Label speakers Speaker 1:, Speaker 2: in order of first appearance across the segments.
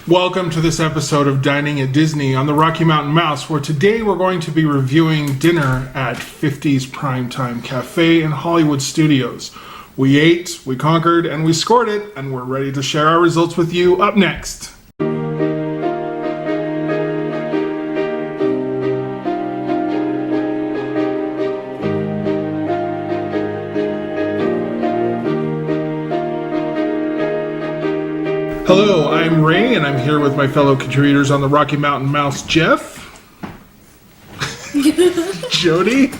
Speaker 1: Welcome to this episode of Dining at Disney on the Rocky Mountain Mouse, where today we're going to be reviewing dinner at 50's Primetime Cafe in Hollywood Studios. We ate, we conquered, and we scored it, and we're ready to share our results with you up next. Hello, I'm Ray, and I'm here with my fellow contributors on the Rocky Mountain Mouse, Jeff, Jody,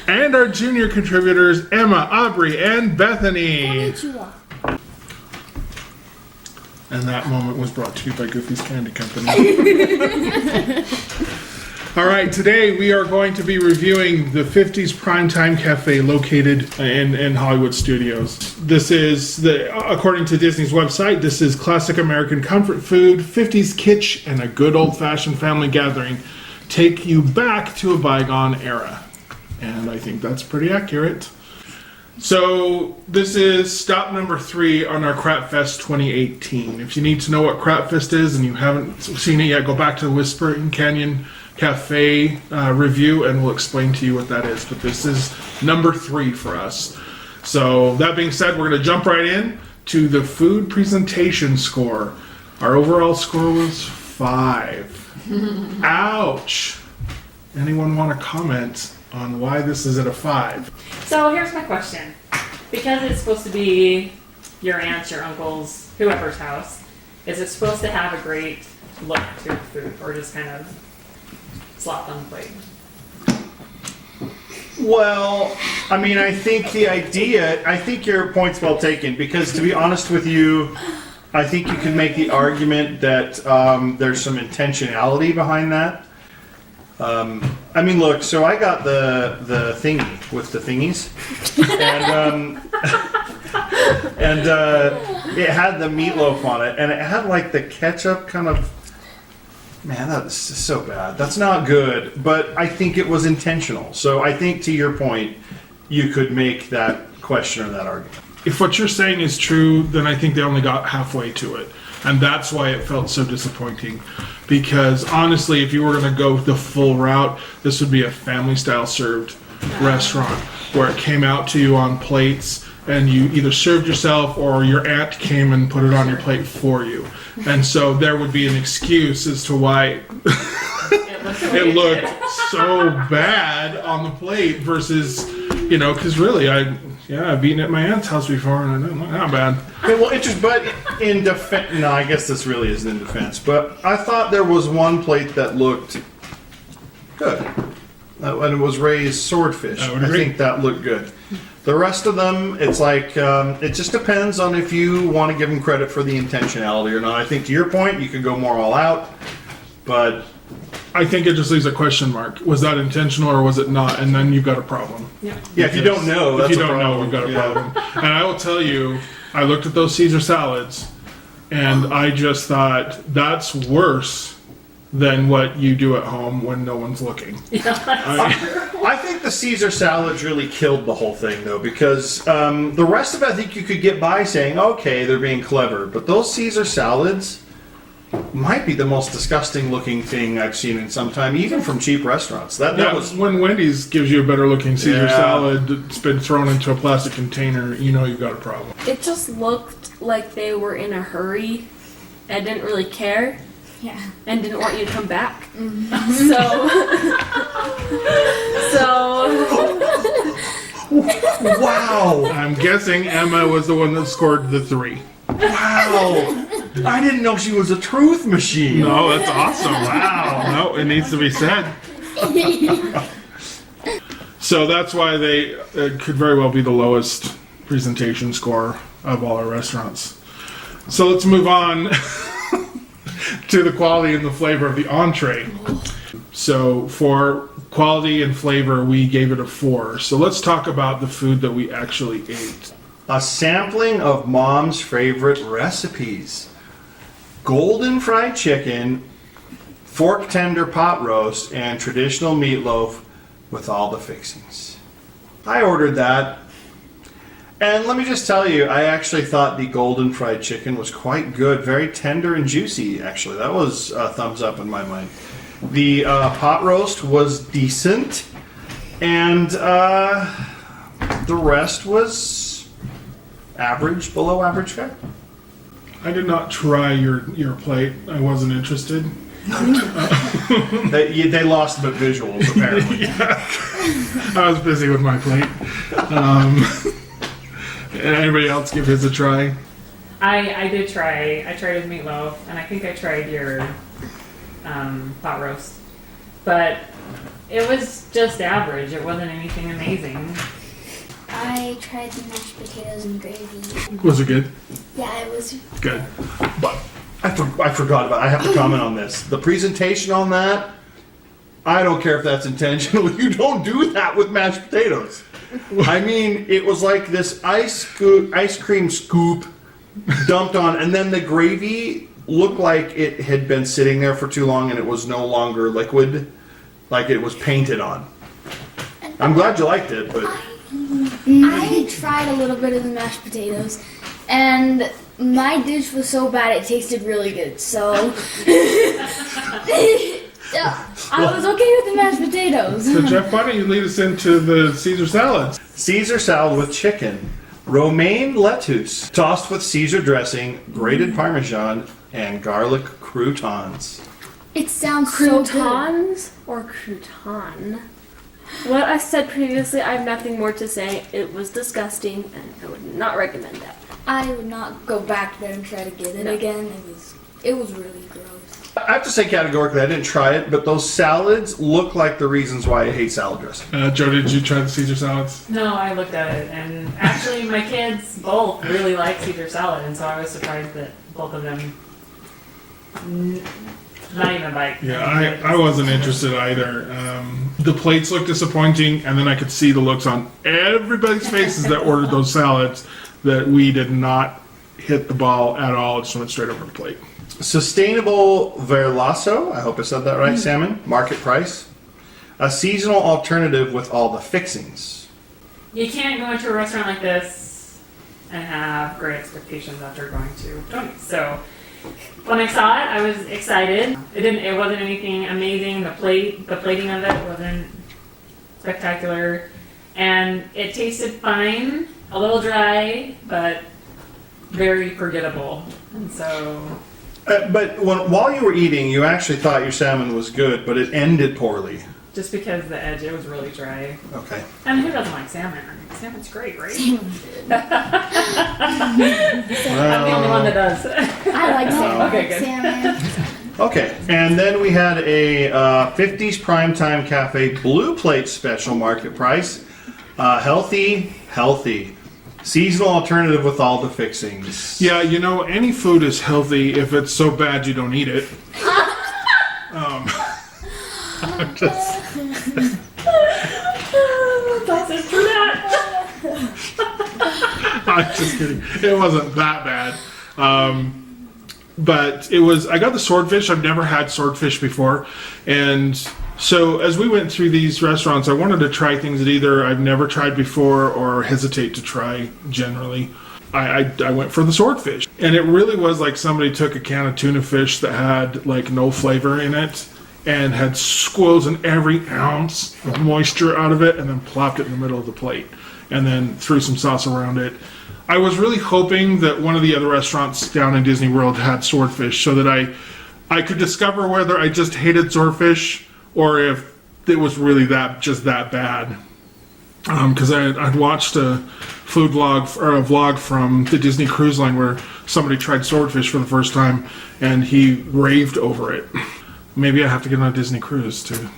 Speaker 1: and our junior contributors, Emma, Aubrey, and Bethany.
Speaker 2: Konnichiwa.
Speaker 1: And that moment was brought to you by Goofy's Candy Company. All right, today we are going to be reviewing the 50's Primetime Cafe located in Hollywood Studios. This is, according to Disney's website, this is classic American comfort food, 50's kitsch, and a good old-fashioned family gathering. Take you back to a bygone era. And I think that's pretty accurate. So this is stop number 3 on our Crap Fest 2018. If you need to know what Crap Fest is and you haven't seen it yet, go back to the Whispering Canyon Cafe review and we'll explain to you what that is. But this is number 3 for us. So that being said, we're going to jump right in to the food presentation score. Our overall score was 5. Ouch! Anyone want to comment on why this is at a 5?
Speaker 3: So here's my question. Because it's supposed to be your aunt's, your uncle's, whoever's house, is it supposed to have a great look to the food or just kind of slop on the plate?
Speaker 4: Well, I mean, I think your point's well taken, because to be honest with you, I think you can make the argument that there's some intentionality behind that. I mean, look, so I got the thingy with the thingies, and it had the meatloaf on it, and it had like the ketchup kind of. Man, that's so bad. That's not good, but I think it was intentional. So I think, to your point, you could make that question or that argument.
Speaker 1: If what you're saying is true, then I think they only got halfway to it. And that's why it felt so disappointing. Because honestly, if you were going to go the full route, this would be a family-style served restaurant where it came out to you on plates and you either served yourself or your aunt came and put it on your plate for you. And so there would be an excuse as to why it looked so bad on the plate versus, because really, I've eaten at my aunt's house before and it looked not bad.
Speaker 4: Okay, well, but in defense, no, I guess this really isn't in defense, but I thought there was one plate that looked good. And it was Ray's swordfish. I think that looked good. The rest of them, it's like, it just depends on if you want to give them credit for the intentionality or not. I think, to your point, you could go more all out, but
Speaker 1: I think it just leaves a question mark. Was that intentional or was it not? And then you've got a problem.
Speaker 3: Yeah.
Speaker 4: Yeah, if you don't know, that's
Speaker 1: if you
Speaker 4: a
Speaker 1: don't
Speaker 4: problem.
Speaker 1: know, we've got a problem. And I will tell you, I looked at those Caesar salads, and I just thought that's worse than what you do at home when no one's looking.
Speaker 4: I think the Caesar salads really killed the whole thing, though, because the rest of it, I think you could get by saying, okay, they're being clever, but those Caesar salads might be the most disgusting looking thing I've seen in some time, even from cheap restaurants. That was
Speaker 1: when Wendy's gives you a better looking Caesar salad that's been thrown into a plastic container, you've got a problem.
Speaker 2: It just looked like they were in a hurry and didn't really care.
Speaker 5: Yeah.
Speaker 2: And didn't want you to come back.
Speaker 5: Mm-hmm.
Speaker 2: So
Speaker 4: wow.
Speaker 1: I'm guessing Emma was the one that scored the 3.
Speaker 4: Wow. I didn't know she was a truth machine.
Speaker 1: No, that's awesome. Wow. No, it needs to be said. So that's why it could very well be the lowest presentation score of all our restaurants. So let's move on to the quality and the flavor of the entree. So for quality and flavor, we gave it a 4. So let's talk about the food that we actually ate.
Speaker 4: A sampling of Mom's favorite recipes. Golden fried chicken, fork tender pot roast, and traditional meatloaf with all the fixings. I ordered that. And let me just tell you, I actually thought the golden fried chicken was quite good. Very tender and juicy, actually. That was a thumbs up in my mind. The pot roast was decent. And the rest was average, below average fare.
Speaker 1: I did not try your plate. I wasn't interested.
Speaker 4: They lost the visuals, apparently.
Speaker 1: I was busy with my plate. Anybody else give his a try?
Speaker 3: I did try. I tried his meatloaf, and I think I tried your pot roast. But it was just average. It wasn't anything amazing.
Speaker 5: I tried the mashed potatoes and gravy.
Speaker 1: Was it good?
Speaker 5: Yeah, it was.
Speaker 1: Good.
Speaker 4: But I forgot about. I have to comment on this. The presentation on that. I don't care if that's intentional. You don't do that with mashed potatoes. I mean, it was like this ice cream scoop dumped on, and then the gravy looked like it had been sitting there for too long, and it was no longer liquid, like it was painted on. I'm glad you liked it, but
Speaker 5: I tried a little bit of the mashed potatoes, and my dish was so bad it tasted really good. So I was okay with the mashed potatoes.
Speaker 1: So Jeff, why don't you lead us into the Caesar salads?
Speaker 4: Caesar salad with chicken, romaine lettuce, tossed with Caesar dressing, grated Parmesan, and garlic croutons.
Speaker 5: It sounds so good.
Speaker 2: Croutons or crouton? What I said previously, I have nothing more to say. It was disgusting, and I would not recommend that.
Speaker 5: I would not go back there and try to get it again. It was really gross.
Speaker 4: I have to say categorically, I didn't try it, but those salads look like the reasons why I hate salad dressing.
Speaker 1: Joe, did you try the Caesar salads?
Speaker 3: No, I looked at it, and actually my kids both really like Caesar salad, and so I was surprised that both of them not even bite.
Speaker 1: Yeah, I wasn't interested either. The plates looked disappointing, and then I could see the looks on everybody's faces that ordered those salads that we did not hit the ball at all. It just went straight over the plate.
Speaker 4: Sustainable Verlasso, I hope I said that right, salmon, market price. A seasonal alternative with all the fixings.
Speaker 3: You can't go into a restaurant like this and have great expectations after going to Tony's. So when I saw it, I was excited. It wasn't anything amazing. The plating of it wasn't spectacular, and it tasted fine. A little dry, but very forgettable. And so.
Speaker 4: But while you were eating, you actually thought your salmon was good, but it ended poorly.
Speaker 3: Just because the edge, it was really dry.
Speaker 4: Okay.
Speaker 3: And who doesn't like salmon? I mean, salmon's great, right? I'm the only one that does.
Speaker 5: I like salmon.
Speaker 3: Okay, good.
Speaker 5: Salmon.
Speaker 4: Okay, and then we had a 50's Primetime Cafe Blue Plate special market price. Healthy. Seasonal alternative with all the fixings.
Speaker 1: Yeah, you know, any food is healthy if it's so bad you don't eat it. I'm just...
Speaker 3: That's for that.
Speaker 1: I'm just kidding. It wasn't that bad. But it was, I got the swordfish. I've never had swordfish before. And so as we went through these restaurants, I wanted to try things that either I've never tried before or hesitate to try generally. I went for the swordfish. And it really was like somebody took a can of tuna fish that had like no flavor in it and had squeezed every ounce of moisture out of it and then plopped it in the middle of the plate and then threw some sauce around it. I was really hoping that one of the other restaurants down in Disney World had swordfish so that I could discover whether I just hated swordfish or if it was really just that bad. Because I'd watched a food vlog or a vlog from the Disney Cruise Line where somebody tried swordfish for the first time and he raved over it. Maybe I have to get on a Disney cruise to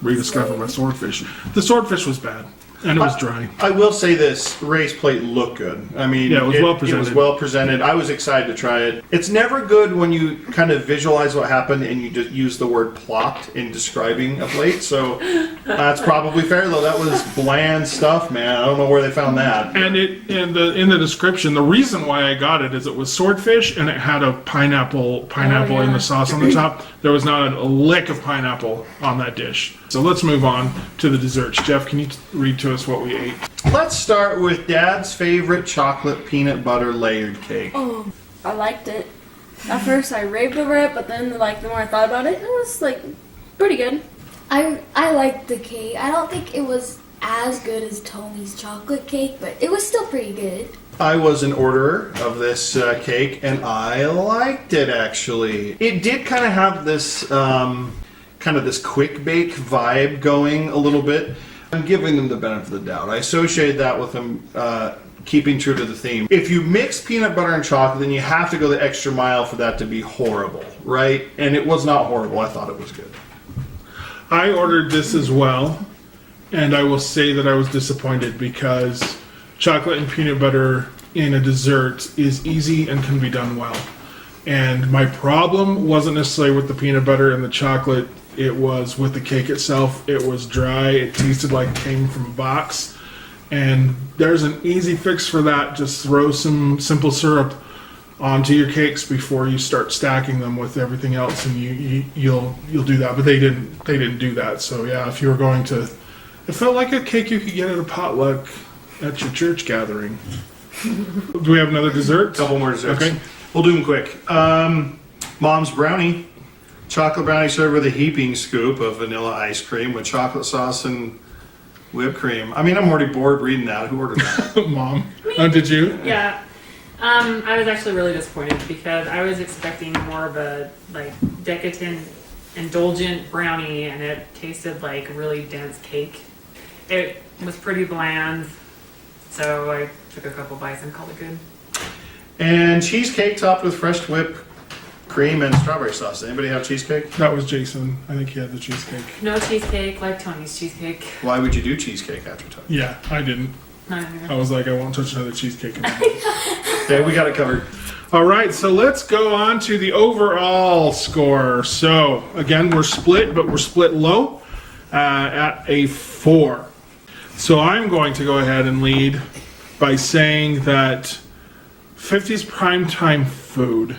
Speaker 1: rediscover my swordfish. The swordfish was bad. And it was dry.
Speaker 4: I will say this, Ray's plate looked good. I mean,
Speaker 1: yeah, it was well presented.
Speaker 4: It was well presented. I was excited to try it. It's never good when you kind of visualize what happened and you just use the word plopped in describing a plate. So that's probably fair, though. That was bland stuff, man. I don't know where they found that.
Speaker 1: And in the description, the reason why I got it is it was swordfish and it had a pineapple in the sauce on the top. There was not a lick of pineapple on that dish. So let's move on to the desserts. Jeff, can you read to us what we ate.
Speaker 4: Let's start with Dad's favorite chocolate peanut butter layered cake.
Speaker 2: Oh, I liked it. At first I raved over it, but then like the more I thought about it, it was like pretty good.
Speaker 5: I liked the cake. I don't think it was as good as Tony's chocolate cake, but it was still pretty good.
Speaker 4: I was an orderer of this cake, and I liked it actually. It did kind of have this this quick bake vibe going a little bit. I'm giving them the benefit of the doubt. I associate that with them keeping true to the theme. If you mix peanut butter and chocolate, then you have to go the extra mile for that to be horrible, right? And it was not horrible. I thought it was good.
Speaker 1: I ordered this as well, and I will say that I was disappointed because chocolate and peanut butter in a dessert is easy and can be done well. And my problem wasn't necessarily with the peanut butter and the chocolate, it was with the cake itself. It was dry, it tasted like it came from a box. And there's an easy fix for that. Just throw some simple syrup onto your cakes before you start stacking them with everything else, and you'll do that. But they didn't do that. So yeah, if you were going to, it felt like a cake you could get at a potluck at your church gathering. Do we have another dessert?
Speaker 4: Couple more desserts.
Speaker 1: Okay.
Speaker 4: We'll do them quick. Mom's brownie. Chocolate brownie served with a heaping scoop of vanilla ice cream with chocolate sauce and whipped cream. I mean, I'm already bored reading that. Who ordered that?
Speaker 1: Mom. Oh, did you?
Speaker 3: Yeah. I was actually really disappointed because I was expecting more of a like decadent, indulgent brownie, and it tasted like really dense cake. It was pretty bland, so I took a couple bites and called it good.
Speaker 4: And cheesecake topped with fresh whipped cream and strawberry sauce. Anybody have cheesecake?
Speaker 1: That was Jason. I think he had the cheesecake.
Speaker 3: No cheesecake, like Tony's cheesecake.
Speaker 4: Why would you do cheesecake after time?
Speaker 1: Yeah, I didn't. I was like, I won't touch another cheesecake.
Speaker 4: Okay, we got it covered.
Speaker 1: All right, so let's go on to the overall score. So again, we're split, but we're split low at a 4. So I'm going to go ahead and lead by saying that 50's primetime food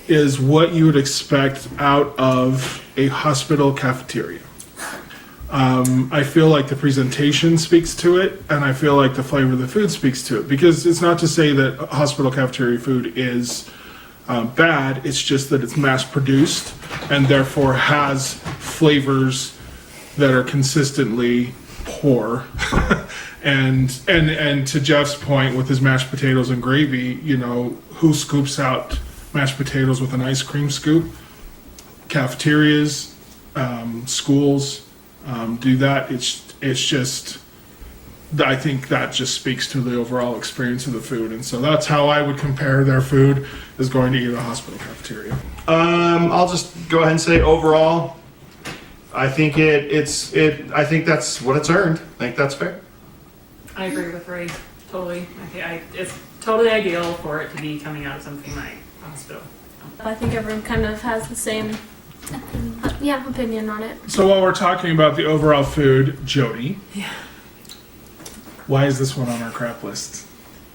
Speaker 1: is what you would expect out of a hospital cafeteria. I feel like the presentation speaks to it, and I feel like the flavor of the food speaks to it. Because it's not to say that hospital cafeteria food is bad, it's just that it's mass produced and therefore has flavors that are consistently poor. and to Jeff's point with his mashed potatoes and gravy, you know, who scoops out mashed potatoes with an ice cream scoop? Cafeterias, schools do that. It's just, I think that just speaks to the overall experience of the food, and so that's how I would compare their food as going to eat at a hospital cafeteria.
Speaker 4: I'll just go ahead and say overall, I think I think that's what it's earned. I think that's fair.
Speaker 3: I agree with Ray. Totally. It's totally ideal for it to be coming out of something like a hospital.
Speaker 2: I think everyone kind of has the same opinion on it.
Speaker 1: So while we're talking about the overall food, Jody,
Speaker 3: Yeah.
Speaker 1: why is this one on our crap list?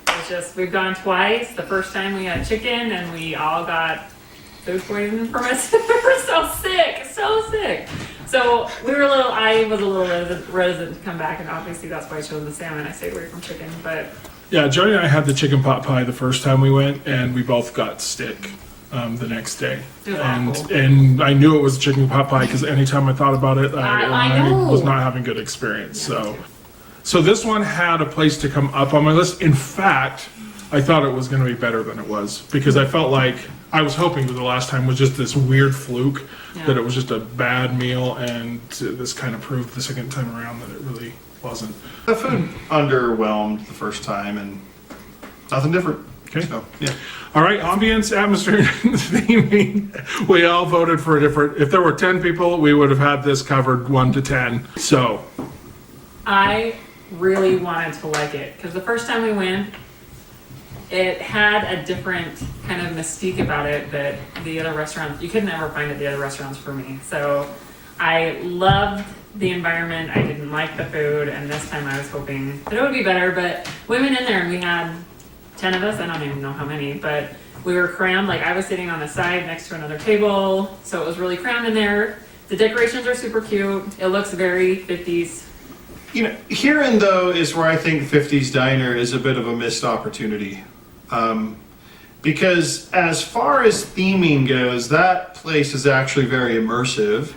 Speaker 3: It's just, we've gone twice. The first time we had chicken and we all got food poisoning from it. We were so sick. So I was a little reticent to come back, and obviously that's why I chose the salmon. I stayed away from chicken, but
Speaker 1: Yeah, Jody and I had the chicken pot pie the first time we went, and we both got sick the next day.
Speaker 3: It was awful.
Speaker 1: And I knew it was chicken pot pie because anytime I thought about it,
Speaker 3: I
Speaker 1: I
Speaker 3: know.
Speaker 1: was not having good experience. So this one had a place to come up on my list. In fact, I thought it was going to be better than it was because I felt like I was hoping that the last time was just this weird fluke, that it was just a bad meal, and this kind of proved the second time around that it really wasn't.
Speaker 4: The food underwhelmed the first time, and nothing different.
Speaker 1: Okay.
Speaker 4: So, yeah.
Speaker 1: All right, ambience, atmosphere, theming. We all voted for a different. If there were 10 people, we would have had this covered 1 to 10. So
Speaker 3: I really wanted to like it because the first time we went, it had a different kind of mystique about it that the other restaurants, you could never find at the other restaurants for me. So I loved the environment. I didn't like the food, and this time I was hoping that it would be better, but we went in there and we had 10 of us. I don't even know how many, but we were crammed. Like, I was sitting on the side next to another table, so it was really crammed in there. The decorations are super cute. It looks very 50s.
Speaker 4: Herein though is where I think 50's Diner is a bit of a missed opportunity. Because as far as theming goes, that place is actually very immersive.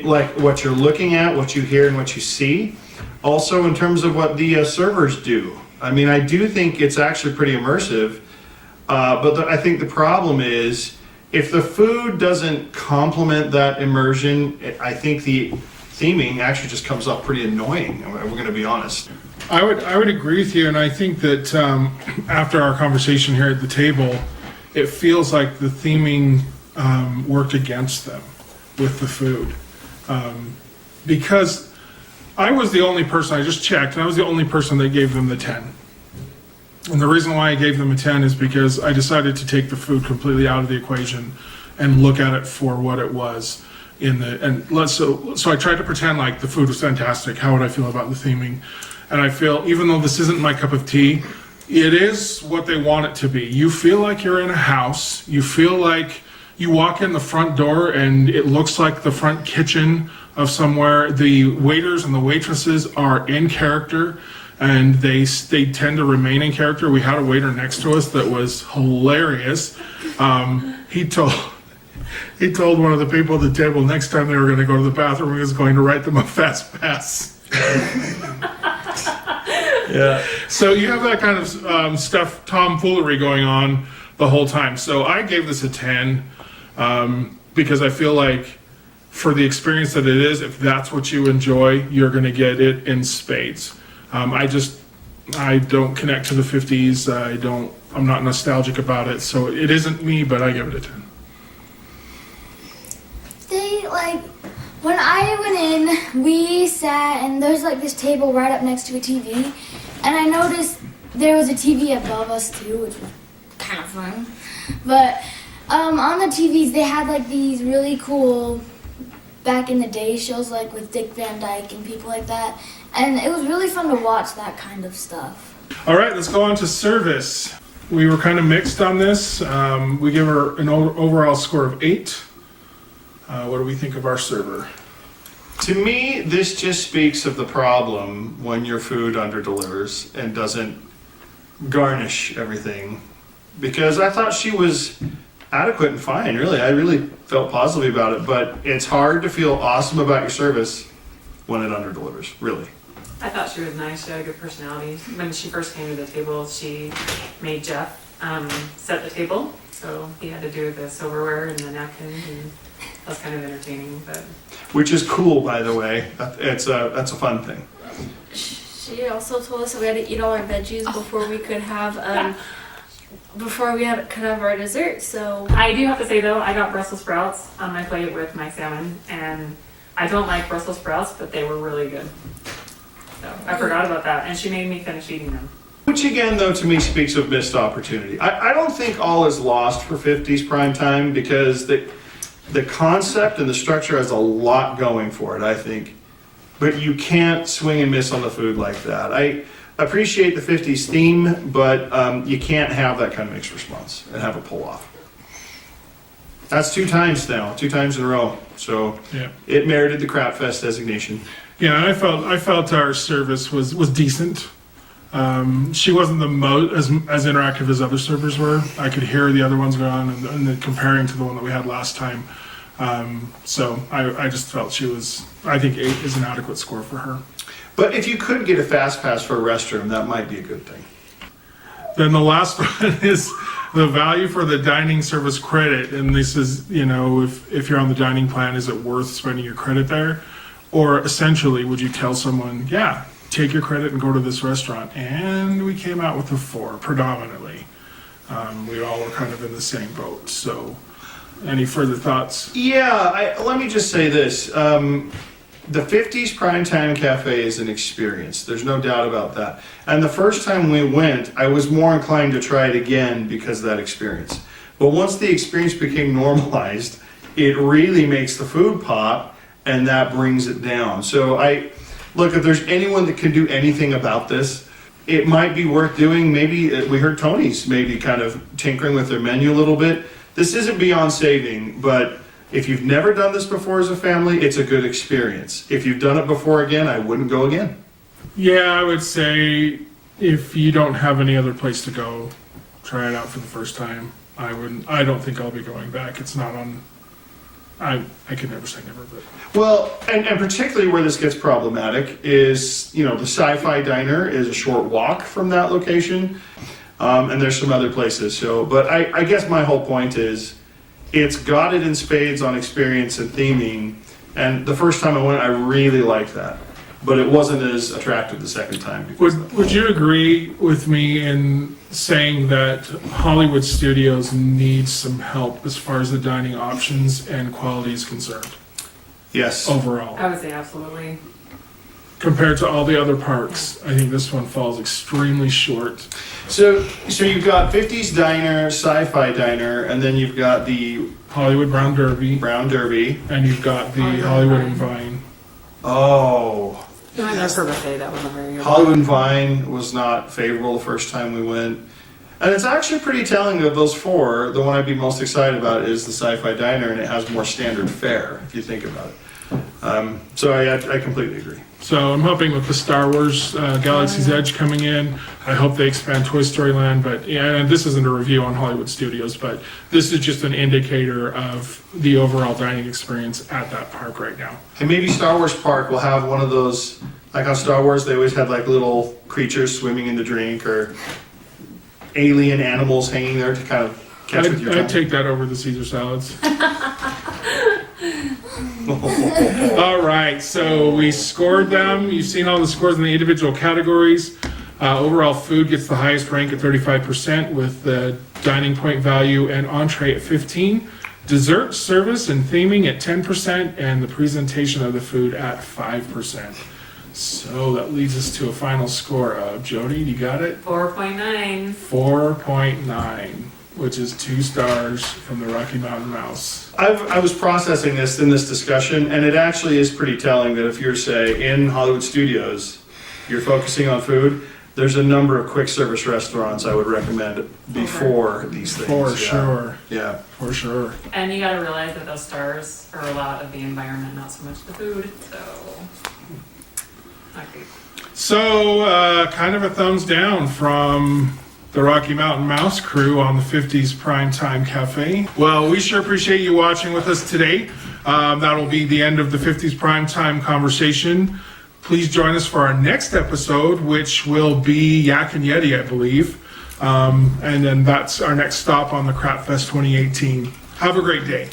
Speaker 4: Like what you're looking at, what you hear, and what you see. Also in terms of what the servers do. I mean, I do think it's actually pretty immersive. I think the problem is if the food doesn't complement that immersion, I think the theming actually just comes off pretty annoying. We're going to be honest.
Speaker 1: I would agree with you, and I think that after our conversation here at the table, it feels like the theming worked against them with the food. Because I was the only person, I just checked, and I was the only person that gave them the 10. And the reason why I gave them a 10 is because I decided to take the food completely out of the equation and look at it for what it was. So I tried to pretend like the food was fantastic. How would I feel about the theming? And I feel, even though this isn't my cup of tea, it is what they want it to be. You feel like you're in a house. You feel like you walk in the front door and it looks like the front kitchen of somewhere. The waiters and the waitresses are in character, and they tend to remain in character. We had a waiter next to us that was hilarious. He told one of the people at the table next time they were going to go to the bathroom, he was going to write them a fast pass.
Speaker 4: Yeah.
Speaker 1: So you have that kind of stuff, tomfoolery going on the whole time. So I gave this a 10 because I feel like for the experience that it is, if that's what you enjoy, you're going to get it in spades. I don't connect to the 50s. I'm not nostalgic about it. So it isn't me, but I give it a 10.
Speaker 5: When I went in, we sat, and there's like this table right up next to a TV, and I noticed there was a TV above us too, which was kind of fun. But on the TVs, they had like these really cool back in the day shows, like with Dick Van Dyke and people like that, and it was really fun to watch that kind of stuff.
Speaker 1: All right, let's go on to service. We were kind of mixed on this. We give her an overall score of 8. What do we think of our server?
Speaker 4: To me, this just speaks of the problem when your food underdelivers and doesn't garnish everything. Because I thought she was adequate and fine, really. I really felt positively about it, but it's hard to feel awesome about your service when it underdelivers, really.
Speaker 3: I thought she was nice. She had a good personality. When she first came to the table, she made Jeff set the table. So he had to do the silverware and the napkins, and that was kind of entertaining. But
Speaker 4: Which is cool, by the way. That's a fun thing.
Speaker 2: She also told us that we had to eat all our veggies before we could have could have our dessert. So
Speaker 3: I do have to say though, I got Brussels sprouts on my plate with my salmon, and I don't like Brussels sprouts, but they were really good. So I forgot about that, and she made me finish eating them.
Speaker 4: Which again, though, to me speaks of missed opportunity. I don't think all is lost for 50's prime time because the concept and the structure has a lot going for it, I think. But you can't swing and miss on the food like that. I appreciate the 50's theme, but you can't have that kind of mixed response and have a pull-off. That's 2 times now, 2 times in a row. So
Speaker 1: Yeah.
Speaker 4: It merited the Crap Fest designation.
Speaker 1: Yeah, I felt our service was decent. She wasn't as interactive as other servers were. I could hear the other ones going on and then comparing to the one that we had last time. So I just felt I think 8 is an adequate score for her.
Speaker 4: But if you could get a fast pass for a restroom, that might be a good thing.
Speaker 1: Then the last one is the value for the dining service credit. And this is, if you're on the dining plan, is it worth spending your credit there? Or essentially, would you tell someone, yeah, take your credit and go to this restaurant? And we came out with a 4, predominantly. We all were kind of in the same boat. So any further thoughts?
Speaker 4: Yeah, let me just say this. The 50's Primetime Cafe is an experience. There's no doubt about that. And the first time we went, I was more inclined to try it again because of that experience. But once the experience became normalized, it really makes the food pop, and that brings it down. So look, if there's anyone that can do anything about this, it might be worth doing. Maybe we heard Tony's maybe kind of tinkering with their menu a little bit. This isn't beyond saving, but if you've never done this before as a family, it's a good experience. If you've done it before again, I wouldn't go again.
Speaker 1: Yeah, I would say if you don't have any other place to go, try it out for the first time. I don't think I'll be going back. It's not on. I can never say never, but
Speaker 4: Well, and particularly where this gets problematic is, the Sci-Fi Diner is a short walk from that location, and there's some other places. So, but I guess my whole point is, it's got it in spades on experience and theming, and the first time I went, I really liked that, but it wasn't as attractive the second time.
Speaker 1: would you agree with me in saying that Hollywood Studios needs some help as far as the dining options and quality is concerned
Speaker 4: Yes.
Speaker 1: overall?
Speaker 3: I would say absolutely.
Speaker 1: Compared to all the other parks, I think this one falls extremely short.
Speaker 4: So you've got 50's Diner, Sci-Fi Diner, and then you've got the
Speaker 1: Hollywood Brown Derby,
Speaker 4: Brown Derby.
Speaker 1: and you've got the Hollywood and Vine.
Speaker 4: Oh.
Speaker 3: No, I never buffet. That wasn't very good.
Speaker 4: Hollywood and Vine was not favorable the first time we went. And it's actually pretty telling of those four. The one I'd be most excited about is the Sci-Fi Diner, and it has more standard fare, if you think about it. So I completely agree.
Speaker 1: So I'm hoping with the Star Wars Galaxy's Edge coming in, I hope they expand Toy Story Land. But yeah, and this isn't a review on Hollywood Studios, but this is just an indicator of the overall dining experience at that park right now.
Speaker 4: And maybe Star Wars Park will have one of those, like on Star Wars, they always had like little creatures swimming in the drink or alien animals hanging there to kind of catch with your tongue.
Speaker 1: I'd take that over the Caesar salads. All right, so we scored them. You've seen all the scores in the individual categories. Overall food gets the highest rank at 35% with the dining point value and entree at 15%. Dessert, service, and theming at 10%, and the presentation of the food at 5%. So that leads us to a final score of, Jody, you got it?
Speaker 3: 4.9.
Speaker 1: 4.9, which is 2 stars from the Rocky Mountain Mouse.
Speaker 4: I was processing this in this discussion, and it actually is pretty telling that if you're, say, in Hollywood Studios, you're focusing on food, there's a number of quick service restaurants I would recommend before these things.
Speaker 1: For
Speaker 4: Yeah.
Speaker 1: sure.
Speaker 4: Yeah.
Speaker 1: For sure.
Speaker 3: And you gotta realize that those stars are a lot of the environment, not so much the food. So, okay.
Speaker 1: So, kind of a thumbs down from the Rocky Mountain Mouse crew on the 50's Primetime Cafe. Well, we sure appreciate you watching with us today. That'll be the end of the 50's Primetime conversation. Please join us for our next episode, which will be Yak and Yeti, I believe. And then that's our next stop on the Crap Fest 2018. Have a great day.